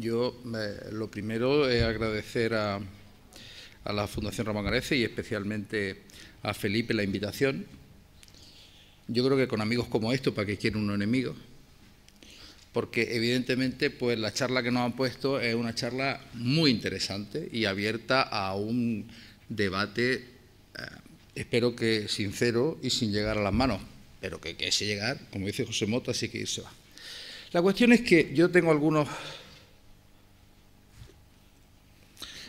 Yo lo primero es agradecer a la Fundación Ramón Arecce y especialmente a Felipe la invitación. Yo creo que con amigos como estos, ¿para qué quiere uno enemigos? Porque evidentemente pues la charla que nos han puesto es una charla muy interesante y abierta a un debate, espero que sincero y sin llegar a las manos, pero que ese llegar, como dice José Mota, así que irse va. La cuestión es que yo tengo algunos...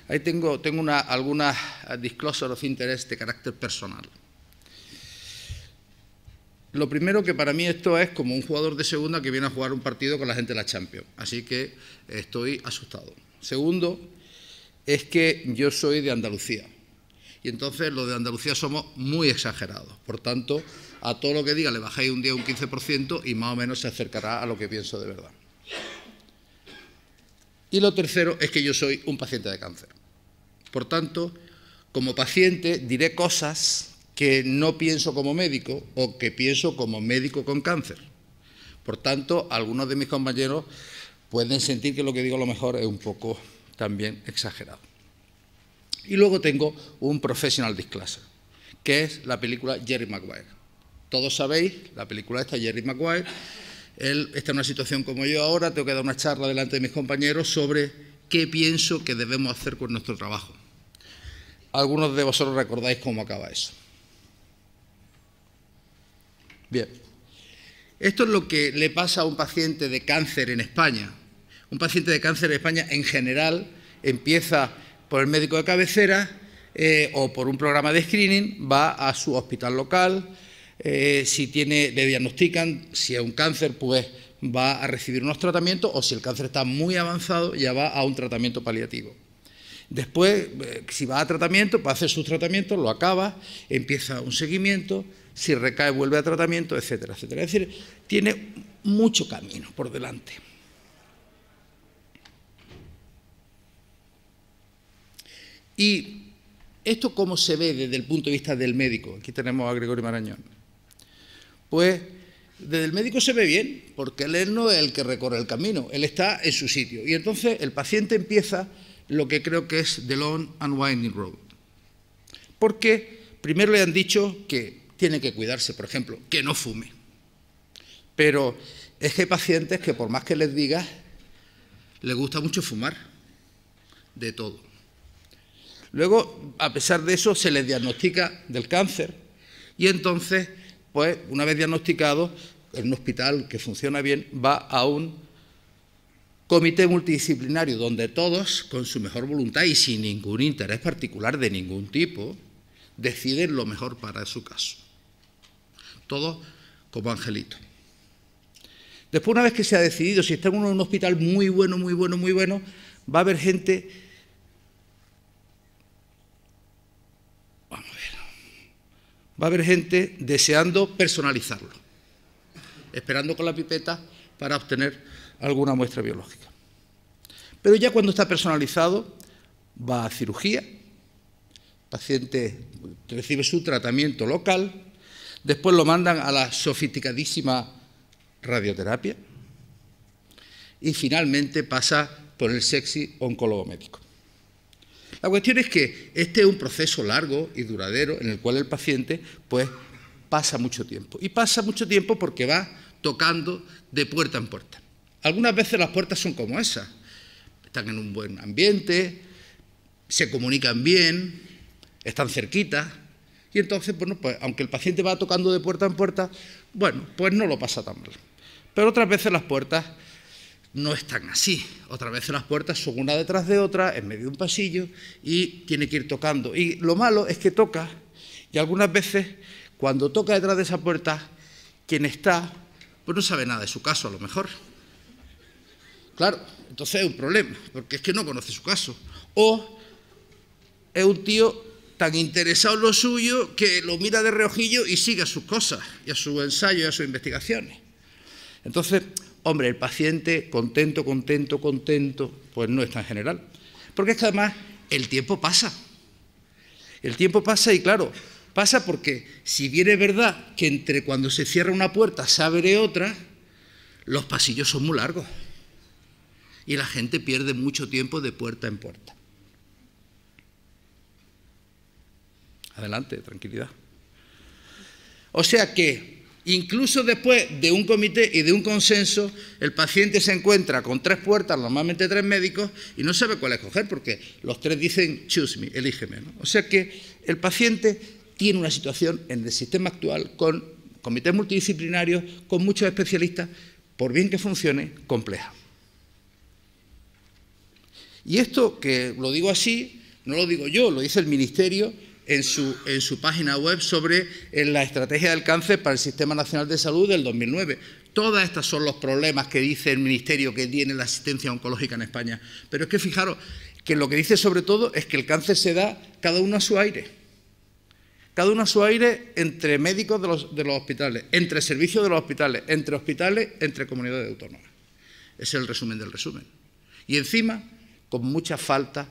Ahí tengo algunas disclosure of interest de carácter personal. Lo primero, que para mí esto es como un jugador de segunda que viene a jugar un partido con la gente de la Champions, así que estoy asustado. Segundo, es que yo soy de Andalucía y entonces los de Andalucía somos muy exagerados. Por tanto, a todo lo que diga le bajáis un día un 15% y más o menos se acercará a lo que pienso de verdad. Y lo tercero es que yo soy un paciente de cáncer. Por tanto, como paciente diré cosas que no pienso como médico o que pienso como médico con cáncer. Por tanto, algunos de mis compañeros pueden sentir que lo que digo a lo mejor es un poco también exagerado. Y luego tengo un professional disclosure, que es la película Jerry Maguire. Todos sabéis, la película esta, Jerry Maguire, él está en una situación como yo ahora, tengo que dar una charla delante de mis compañeros sobre qué pienso que debemos hacer con nuestro trabajo. Algunos de vosotros recordáis cómo acaba eso. Bien, esto es lo que le pasa a un paciente de cáncer en España. Un paciente de cáncer en España, en general, empieza por el médico de cabecera o por un programa de screening, va a su hospital local, si le diagnostican, si es un cáncer, pues va a recibir unos tratamientos, o si el cáncer está muy avanzado, ya va a un tratamiento paliativo. Después, si va a tratamiento, va a hacer sus tratamientos, lo acaba, empieza un seguimiento, si recae vuelve a tratamiento, etcétera, etcétera. Es decir, tiene mucho camino por delante. ¿Y esto cómo se ve desde el punto de vista del médico? Aquí tenemos a Gregorio Marañón. Pues desde el médico se ve bien, porque él no es el que recorre el camino, él está en su sitio. Y entonces el paciente empieza lo que creo que es the long and winding road. Porque primero le han dicho que tiene que cuidarse, por ejemplo, que no fume. Pero es que hay pacientes que por más que les digas, les gusta mucho fumar, de todo. Luego, a pesar de eso, se les diagnostica del cáncer y entonces, pues, una vez diagnosticado, en un hospital que funciona bien, va a un comité multidisciplinario donde todos, con su mejor voluntad y sin ningún interés particular de ningún tipo, deciden lo mejor para su caso. Todos como angelitos. Después, una vez que se ha decidido, si está uno en un hospital muy bueno, muy bueno, muy bueno, va a haber gente... Vamos a ver. Va a haber gente deseando personalizarlo, esperando con la pipeta para obtener alguna muestra biológica. Pero ya cuando está personalizado, va a cirugía, el paciente recibe su tratamiento local, después lo mandan a la sofisticadísima radioterapia y finalmente pasa por el sexy oncólogo médico. La cuestión es que este es un proceso largo y duradero en el cual el paciente pues pasa mucho tiempo. Y pasa mucho tiempo porque va tocando de puerta en puerta. Algunas veces las puertas son como esas. Están en un buen ambiente, se comunican bien, están cerquitas. Y entonces, bueno, pues aunque el paciente va tocando de puerta en puerta, bueno, pues no lo pasa tan mal. Pero otras veces las puertas no están así. Otras veces las puertas son una detrás de otra, en medio de un pasillo, y tiene que ir tocando. Y lo malo es que toca, y algunas veces, cuando toca detrás de esa puerta, quien está, pues no sabe nada de su caso, a lo mejor. Claro, entonces es un problema, porque es que no conoce su caso. O es un tío tan interesado en lo suyo que lo mira de reojillo y sigue a sus cosas, y a sus ensayos, y a sus investigaciones. Entonces, hombre, el paciente contento, pues no es tan general. Porque es que además el tiempo pasa. El tiempo pasa y claro, pasa porque si bien es verdad que entre cuando se cierra una puerta se abre otra, los pasillos son muy largos. y la gente pierde mucho tiempo de puerta en puerta. Adelante, tranquilidad. O sea que, incluso después de un comité y de un consenso, el paciente se encuentra con 3 puertas, normalmente 3 médicos, y no sabe cuál escoger, porque los 3 dicen choose me, elígeme, ¿no? O sea que el paciente tiene una situación en el sistema actual con comités multidisciplinarios, con muchos especialistas, por bien que funcione, compleja. Y esto, que lo digo así, no lo digo yo, lo dice el Ministerio en su página web sobre la estrategia del cáncer para el Sistema Nacional de Salud del 2009. Todos estos son los problemas que dice el Ministerio que tiene la asistencia oncológica en España. Pero es que fijaros que lo que dice sobre todo es que el cáncer se da cada uno a su aire. Cada uno a su aire entre médicos de los hospitales, entre servicios de los hospitales, entre comunidades autónomas. Ese es el resumen del resumen. Y encima, con mucha falta,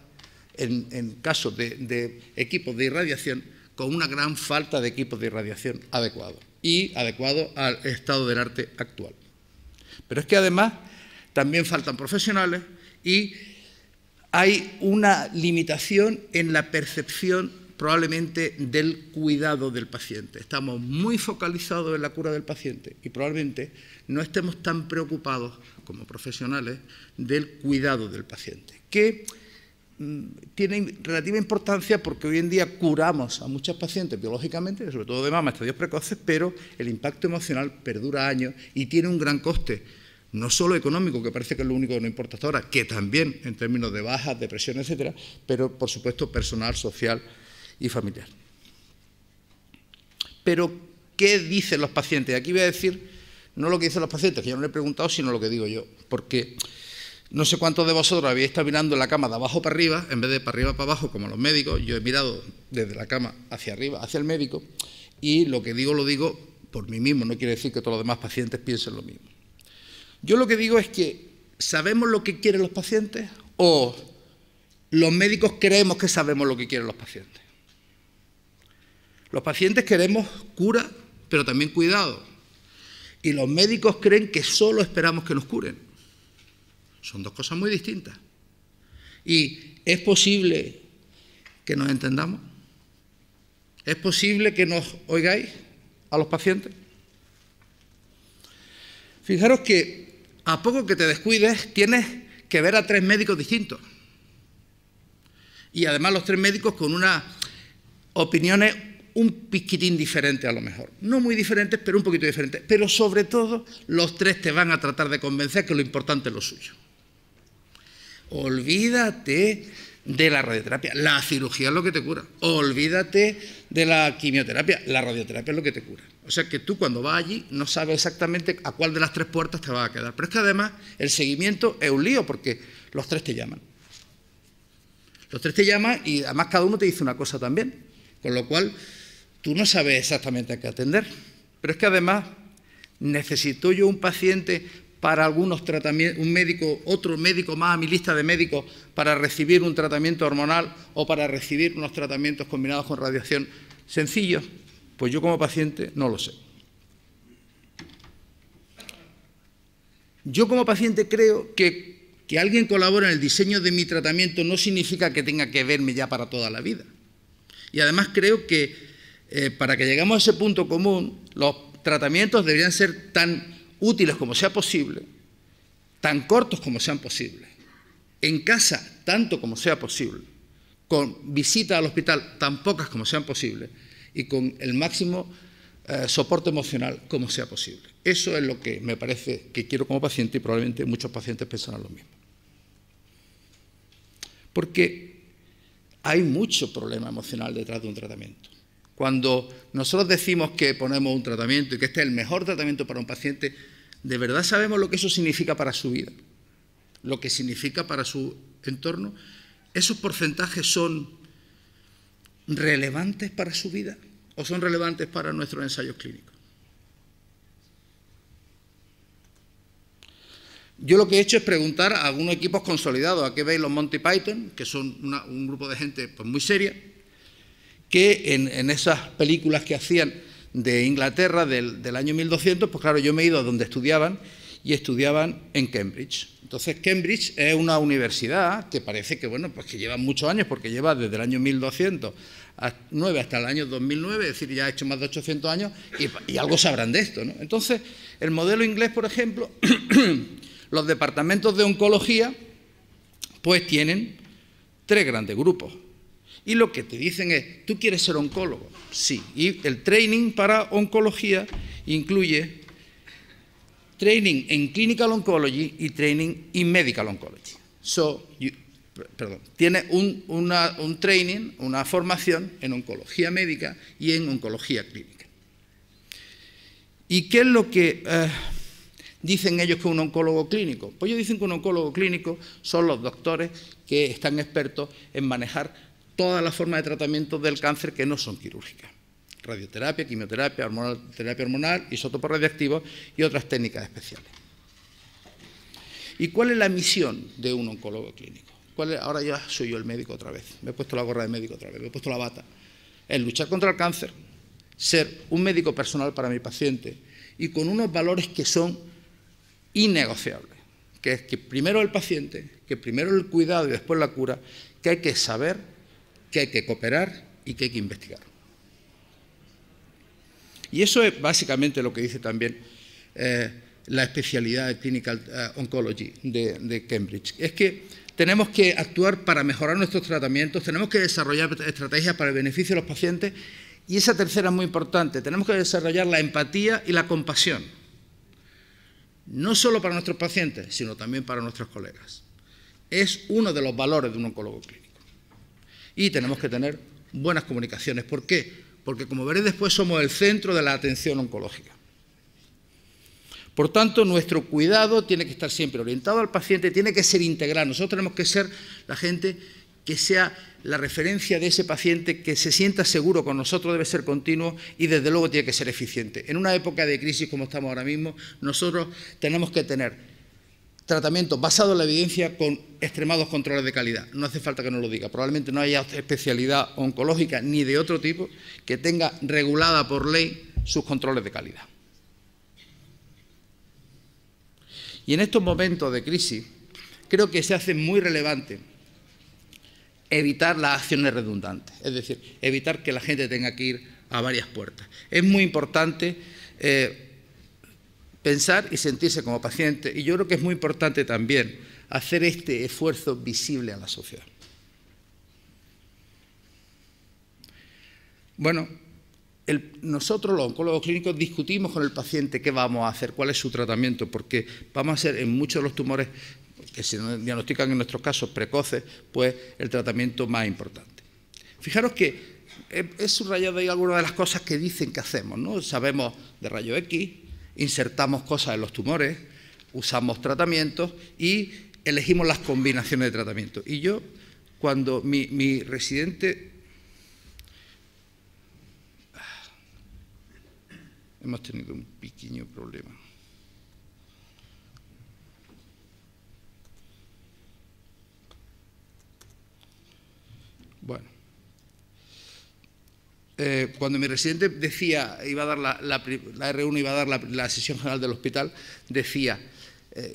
en casos de equipos de irradiación, con una gran falta de equipos de irradiación adecuados y adecuados al estado del arte actual. Pero es que además también faltan profesionales y hay una limitación en la percepción probablemente del cuidado del paciente. Estamos muy focalizados en la cura del paciente y probablemente no estemos tan preocupados como profesionales del cuidado del paciente, que tiene relativa importancia porque hoy en día curamos a muchos pacientes biológicamente, sobre todo de mama, estadios precoces, pero el impacto emocional perdura años y tiene un gran coste, no solo económico, que parece que es lo único que nos importa hasta ahora, que también en términos de bajas, depresión, etcétera, pero por supuesto personal, social y familiar. Pero, ¿qué dicen los pacientes? Aquí voy a decir no lo que dicen los pacientes, que yo no le he preguntado, sino lo que digo yo, porque no sé cuántos de vosotros habéis estado mirando la cama de abajo para arriba, en vez de para arriba para abajo, como los médicos. Yo he mirado desde la cama hacia arriba, hacia el médico, y lo que digo lo digo por mí mismo, no quiere decir que todos los demás pacientes piensen lo mismo. Yo lo que digo es que ¿sabemos lo que quieren los pacientes o los médicos creemos que sabemos lo que quieren los pacientes? Los pacientes queremos cura, pero también cuidado. Y los médicos creen que solo esperamos que nos curen. Son dos cosas muy distintas. ¿Y es posible que nos entendamos? ¿Es posible que nos oigáis a los pacientes? Fijaros que a poco que te descuides tienes que ver a 3 médicos distintos. Y además los 3 médicos con unas opiniones un piquitín diferentes a lo mejor. No muy diferentes, pero un poquito diferentes. Pero sobre todo los 3 te van a tratar de convencer que lo importante es lo suyo. Olvídate de la radioterapia, la cirugía es lo que te cura. Olvídate de la quimioterapia, la radioterapia es lo que te cura. O sea que tú cuando vas allí no sabes exactamente a cuál de las 3 puertas te vas a quedar. Pero es que además el seguimiento es un lío porque los 3 te llaman. Los 3 te llaman y además cada uno te dice una cosa también. Con lo cual tú no sabes exactamente a qué atender. Pero es que además necesito yo un paciente para algunos tratamientos, un médico, otro médico más a mi lista de médicos para recibir un tratamiento hormonal o para recibir unos tratamientos combinados con radiación sencillos. Pues yo como paciente no lo sé. Yo como paciente creo que alguien colabore en el diseño de mi tratamiento no significa que tenga que verme ya para toda la vida. Y además creo que para que lleguemos a ese punto común, los tratamientos deberían ser tan útiles como sea posible, tan cortos como sean posibles, en casa tanto como sea posible, con visitas al hospital tan pocas como sean posibles y con el máximo soporte emocional como sea posible. Eso es lo que me parece que quiero como paciente y probablemente muchos pacientes pensarán lo mismo. Porque hay mucho problema emocional detrás de un tratamiento. Cuando nosotros decimos que ponemos un tratamiento y que este es el mejor tratamiento para un paciente, ¿de verdad sabemos lo que eso significa para su vida? Lo que significa para su entorno. ¿Esos porcentajes son relevantes para su vida o son relevantes para nuestros ensayos clínicos? Yo lo que he hecho es preguntar a algunos equipos consolidados. Aquí veis los Monty Python, que son un grupo de gente pues, muy seria, que en esas películas que hacían de Inglaterra del año 1200, pues claro, yo me he ido a donde estudiaban y estudiaban en Cambridge. Entonces, Cambridge es una universidad que parece que, bueno, pues que lleva muchos años, porque lleva desde el año 1209 hasta el año 2009, es decir, ya ha hecho más de 800 años, y algo sabrán de esto, ¿no? Entonces, el modelo inglés, por ejemplo, los departamentos de oncología, pues tienen 3 grandes grupos. Y lo que te dicen es, ¿tú quieres ser oncólogo? Sí. Y el training para oncología incluye training en clinical oncology y training in medical oncology. Tiene un training, una formación en oncología médica y en oncología clínica. ¿Y qué es lo que dicen ellos que es un oncólogo clínico? Pues ellos dicen que un oncólogo clínico son los doctores que están expertos en manejar todas las formas de tratamiento del cáncer que no son quirúrgicas. Radioterapia, quimioterapia, terapia hormonal, isótopos radiactivos y otras técnicas especiales. ¿Y cuál es la misión de un oncólogo clínico? Ahora ya soy yo el médico otra vez. Me he puesto la gorra de médico otra vez, me he puesto la bata. Es luchar contra el cáncer, ser un médico personal para mi paciente y con unos valores que son innegociables. Que es que primero el paciente, que primero el cuidado y después la cura, que hay que saber, que hay que cooperar y que hay que investigar. Y eso es básicamente lo que dice también la especialidad de Clinical Oncology de Cambridge. Es que tenemos que actuar para mejorar nuestros tratamientos, tenemos que desarrollar estrategias para el beneficio de los pacientes y esa tercera es muy importante, tenemos que desarrollar la empatía y la compasión, no solo para nuestros pacientes, sino también para nuestros colegas. Es uno de los valores de un oncólogo clínico. Y tenemos que tener buenas comunicaciones. ¿Por qué? Porque, como veréis después, somos el centro de la atención oncológica. Por tanto, nuestro cuidado tiene que estar siempre orientado al paciente, tiene que ser integral. Nosotros tenemos que ser la gente que sea la referencia de ese paciente, que se sienta seguro con nosotros, debe ser continuo y, desde luego, tiene que ser eficiente. En una época de crisis como estamos ahora mismo, nosotros tenemos que tener tratamientos basados en la evidencia con extremados controles de calidad. No hace falta que nos lo diga. Probablemente no haya especialidad oncológica ni de otro tipo que tenga regulada por ley sus controles de calidad. Y en estos momentos de crisis creo que se hace muy relevante evitar las acciones redundantes, es decir, evitar que la gente tenga que ir a varias puertas. Es muy importante pensar y sentirse como paciente, y yo creo que es muy importante también hacer este esfuerzo visible a la sociedad. Bueno, nosotros los oncólogos clínicos discutimos con el paciente qué vamos a hacer, cuál es su tratamiento, porque vamos a hacer en muchos de los tumores que se diagnostican en nuestros casos precoces, pues el tratamiento más importante. Fijaros que he subrayado ahí algunas de las cosas que dicen que hacemos, ¿no? Sabemos de rayo X, insertamos cosas en los tumores, usamos tratamientos y elegimos las combinaciones de tratamientos. Y yo, cuando mi residente... Hemos tenido un pequeño problema. Bueno. Cuando mi residente decía, iba a dar la R1 iba a dar la sesión general del hospital, decía,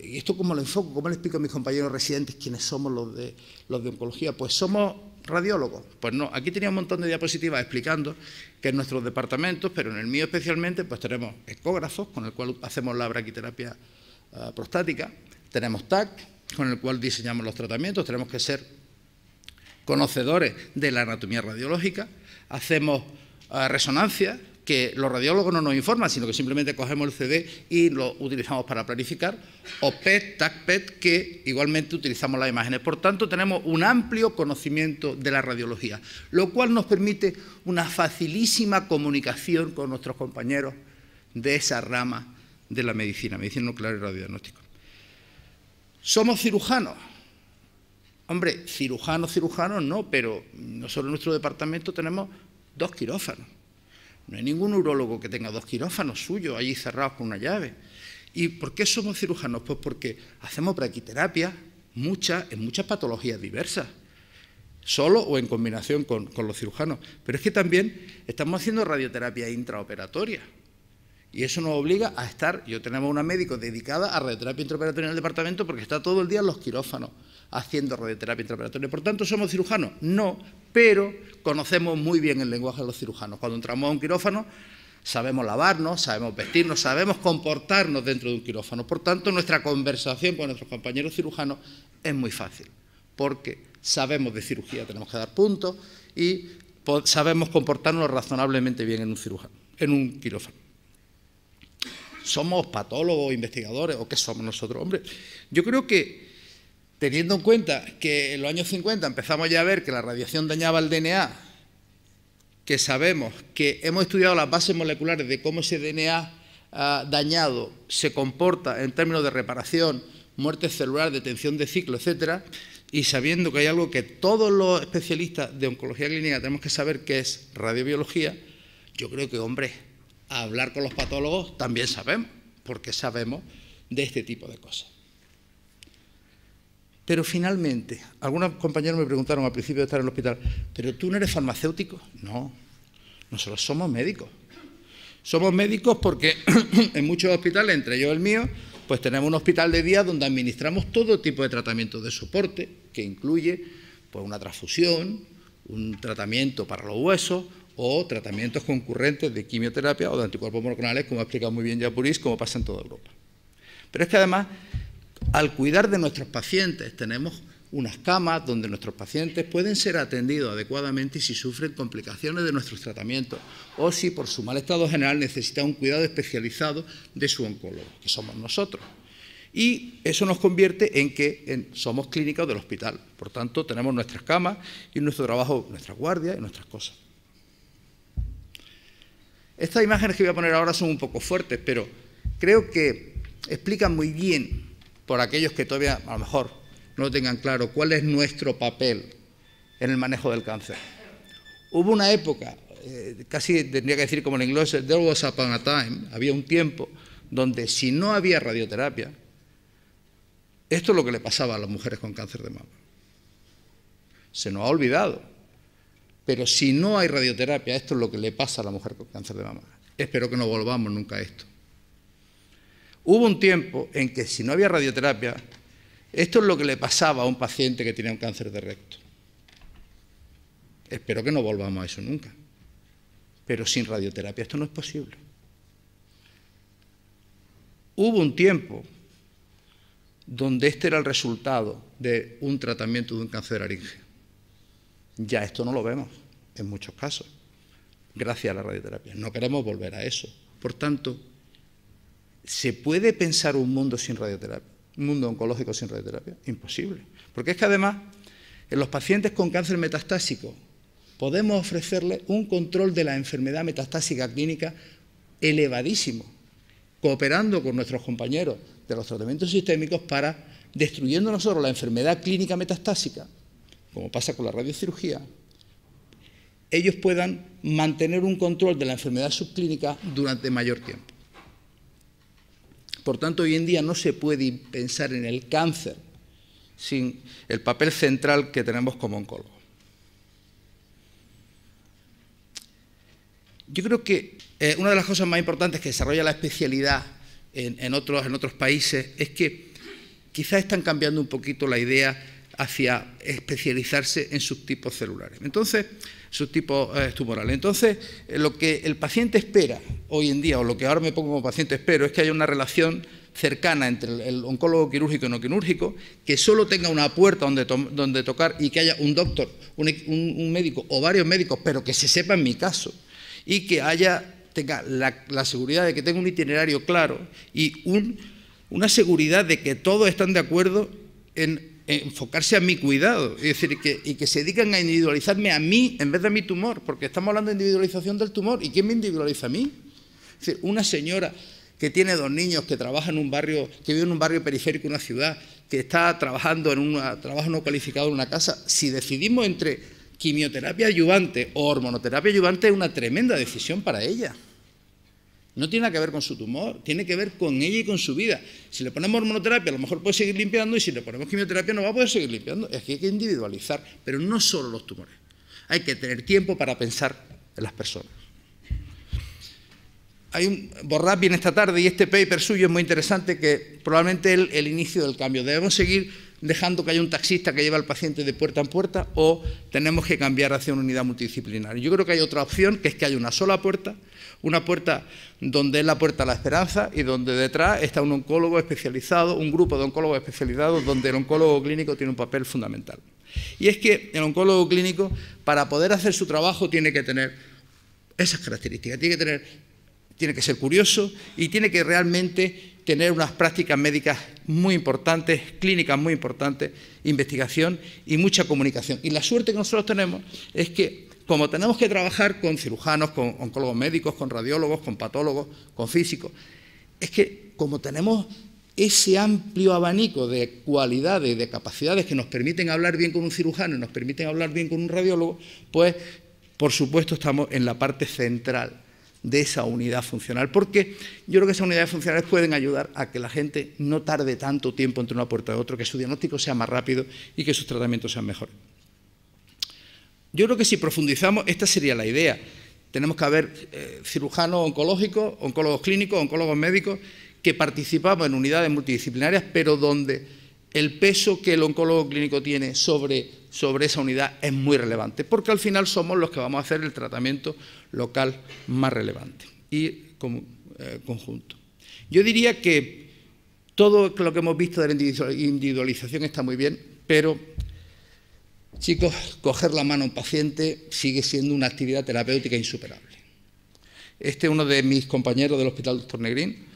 ¿y esto cómo lo enfoco? ¿Cómo le explico a mis compañeros residentes quiénes somos los de oncología? Pues somos radiólogos. Pues no, aquí tenía un montón de diapositivas explicando que en nuestros departamentos, pero en el mío especialmente, pues tenemos ecógrafos, con el cual hacemos la braquiterapia prostática, tenemos TAC, con el cual diseñamos los tratamientos, tenemos que ser conocedores de la anatomía radiológica, hacemos resonancia, que los radiólogos no nos informan, sino que simplemente cogemos el CD y lo utilizamos para planificar, o PET, TAC-PET, que igualmente utilizamos las imágenes. Por tanto, tenemos un amplio conocimiento de la radiología, lo cual nos permite una facilísima comunicación con nuestros compañeros de esa rama de la medicina nuclear y radiodiagnóstico. ¿Somos cirujanos? Hombre, cirujanos no, pero nosotros en nuestro departamento tenemos 2 quirófanos. No hay ningún urólogo que tenga 2 quirófanos suyos allí cerrados con una llave. ¿Y por qué somos cirujanos? Pues porque hacemos braquiterapia en muchas patologías diversas, solo o en combinación con los cirujanos. Pero es que también estamos haciendo radioterapia intraoperatoria. Y eso nos obliga a estar, yo tenemos una médico dedicada a radioterapia intraoperatoria en el departamento porque está todo el día en los quirófanos haciendo radioterapia intraoperatoria. Por tanto, ¿somos cirujanos? No, pero conocemos muy bien el lenguaje de los cirujanos. Cuando entramos a un quirófano, sabemos lavarnos, sabemos vestirnos, sabemos comportarnos dentro de un quirófano. Por tanto, nuestra conversación con nuestros compañeros cirujanos es muy fácil, porque sabemos de cirugía, tenemos que dar puntos y sabemos comportarnos razonablemente bien en un quirófano. ¿Somos patólogos, investigadores o qué somos nosotros? Hombre, yo creo que, teniendo en cuenta que en los años 50 empezamos ya a ver que la radiación dañaba el DNA, que sabemos que hemos estudiado las bases moleculares de cómo ese DNA dañado se comporta en términos de reparación, muerte celular, detención de ciclo, etcétera, y sabiendo que hay algo que todos los especialistas de oncología clínica tenemos que saber, que es radiobiología, yo creo que, hombre, a hablar con los patólogos también sabemos, porque sabemos de este tipo de cosas. Pero finalmente, algunos compañeros me preguntaron al principio de estar en el hospital, ¿pero tú no eres farmacéutico? No, nosotros somos médicos. Somos médicos porque en muchos hospitales, entre ellos el mío, pues tenemos un hospital de día donde administramos todo tipo de tratamientos de soporte, que incluye pues, una transfusión, un tratamiento para los huesos o tratamientos concurrentes de quimioterapia o de anticuerpos monoclonales, como ha explicado muy bien Yapuris, como pasa en toda Europa. Pero es que además, al cuidar de nuestros pacientes, tenemos unas camas donde nuestros pacientes pueden ser atendidos adecuadamente y si sufren complicaciones de nuestros tratamientos o si por su mal estado general necesitan un cuidado especializado de su oncólogo, que somos nosotros. Y eso nos convierte en que somos clínicos del hospital. Por tanto, tenemos nuestras camas y nuestro trabajo, nuestras guardias y nuestras cosas. Estas imágenes que voy a poner ahora son un poco fuertes, pero creo que explican muy bien, por aquellos que todavía a lo mejor no lo tengan claro, cuál es nuestro papel en el manejo del cáncer. Hubo una época, casi tendría que decir como en inglés, there was upon a time, había un tiempo donde si no había radioterapia, esto es lo que le pasaba a las mujeres con cáncer de mama. Se nos ha olvidado. Pero si no hay radioterapia, esto es lo que le pasa a la mujer con cáncer de mama. Espero que no volvamos nunca a esto. Hubo un tiempo en que si no había radioterapia, esto es lo que le pasaba a un paciente que tenía un cáncer de recto. Espero que no volvamos a eso nunca. Pero sin radioterapia esto no es posible. Hubo un tiempo donde este era el resultado de un tratamiento de un cáncer de laringe. Ya esto no lo vemos, en muchos casos, gracias a la radioterapia. No queremos volver a eso. Por tanto, ¿se puede pensar un mundo sin radioterapia? ¿Un mundo oncológico sin radioterapia? Imposible. Porque es que además, en los pacientes con cáncer metastásico, podemos ofrecerles un control de la enfermedad metastásica clínica elevadísimo, cooperando con nuestros compañeros de los tratamientos sistémicos para, destruyendo nosotros la enfermedad clínica metastásica, como pasa con la radiocirugía, ellos puedan mantener un control de la enfermedad subclínica durante mayor tiempo. Por tanto, hoy en día no se puede pensar en el cáncer sin el papel central que tenemos como oncólogos. Yo creo que una de las cosas más importantes que desarrolla la especialidad en otros países es que quizás están cambiando un poquito la idea hacia especializarse en subtipos celulares, subtipos tumorales. Entonces, lo que el paciente espera hoy en día, o lo que ahora me pongo como paciente espero, es que haya una relación cercana entre el oncólogo quirúrgico y no quirúrgico, que solo tenga una puerta donde tocar y que haya un doctor, un médico o varios médicos, pero que se sepa en mi caso, y que tenga la seguridad de que tenga un itinerario claro y una seguridad de que todos están de acuerdo en enfocarse a mi cuidado, es decir, que se dedican a individualizarme a mí en vez de a mi tumor, porque estamos hablando de individualización del tumor. ¿Y quién me individualiza a mí? Es decir, una señora que tiene 2 niños, que trabaja en un barrio, que vive en un barrio periférico de una ciudad, que está trabajando en un trabajo no cualificado en una casa, si decidimos entre quimioterapia adyuvante o hormonoterapia adyuvante, es una tremenda decisión para ella. No tiene nada que ver con su tumor, tiene que ver con ella y con su vida. Si le ponemos hormonoterapia, a lo mejor puede seguir limpiando, y si le ponemos quimioterapia no va a poder seguir limpiando. Es que hay que individualizar, pero no solo los tumores. Hay que tener tiempo para pensar en las personas. Borrás viene esta tarde y este paper suyo es muy interesante, que probablemente es el inicio del cambio. Debemos seguir dejando que haya un taxista que lleve al paciente de puerta en puerta, o tenemos que cambiar hacia una unidad multidisciplinaria. Yo creo que hay otra opción, que es que haya una sola puerta, una puerta donde es la puerta a la esperanza y donde detrás está un oncólogo especializado, un grupo de oncólogos especializados, donde el oncólogo clínico tiene un papel fundamental. Y es que el oncólogo clínico, para poder hacer su trabajo, tiene que tener esas características, tiene que ser curioso y tiene que realmente tener unas prácticas médicas muy importantes, clínicas muy importantes, investigación y mucha comunicación. Y la suerte que nosotros tenemos es que, como tenemos que trabajar con cirujanos, con oncólogos médicos, con radiólogos, con patólogos, con físicos, es que como tenemos ese amplio abanico de cualidades y de capacidades que nos permiten hablar bien con un cirujano y nos permiten hablar bien con un radiólogo, pues, por supuesto, estamos en la parte central de esa unidad funcional, porque yo creo que esas unidades funcionales pueden ayudar a que la gente no tarde tanto tiempo entre una puerta y otra, que su diagnóstico sea más rápido y que sus tratamientos sean mejores. Yo creo que si profundizamos, esta sería la idea. Tenemos que haber cirujanos oncológicos, oncólogos clínicos, oncólogos médicos, que participamos en unidades multidisciplinarias, pero donde el peso que el oncólogo clínico tiene sobre esa unidad es muy relevante, porque al final somos los que vamos a hacer el tratamiento local más relevante y conjunto. Yo diría que todo lo que hemos visto de la individualización está muy bien, pero, chicos, coger la mano a un paciente sigue siendo una actividad terapéutica insuperable. Este es uno de mis compañeros del Hospital Dr. Negrín,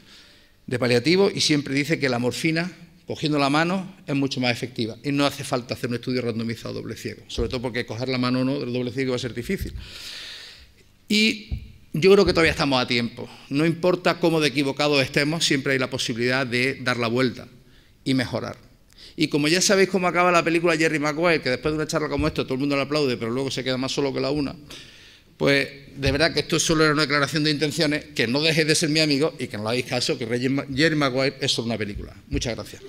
de paliativo, y siempre dice que la morfina, cogiendo la mano, es mucho más efectiva y no hace falta hacer un estudio randomizado doble ciego, sobre todo porque coger la mano o no del doble ciego va a ser difícil. Y yo creo que todavía estamos a tiempo. No importa cómo de equivocados estemos, siempre hay la posibilidad de dar la vuelta y mejorar. Y como ya sabéis cómo acaba la película Jerry Maguire, que después de una charla como esta todo el mundo le aplaude, pero luego se queda más solo que la una, pues de verdad que esto solo era una declaración de intenciones, que no dejéis de ser mi amigo y que no le hagáis caso, que Jerry Maguire es solo una película. Muchas gracias.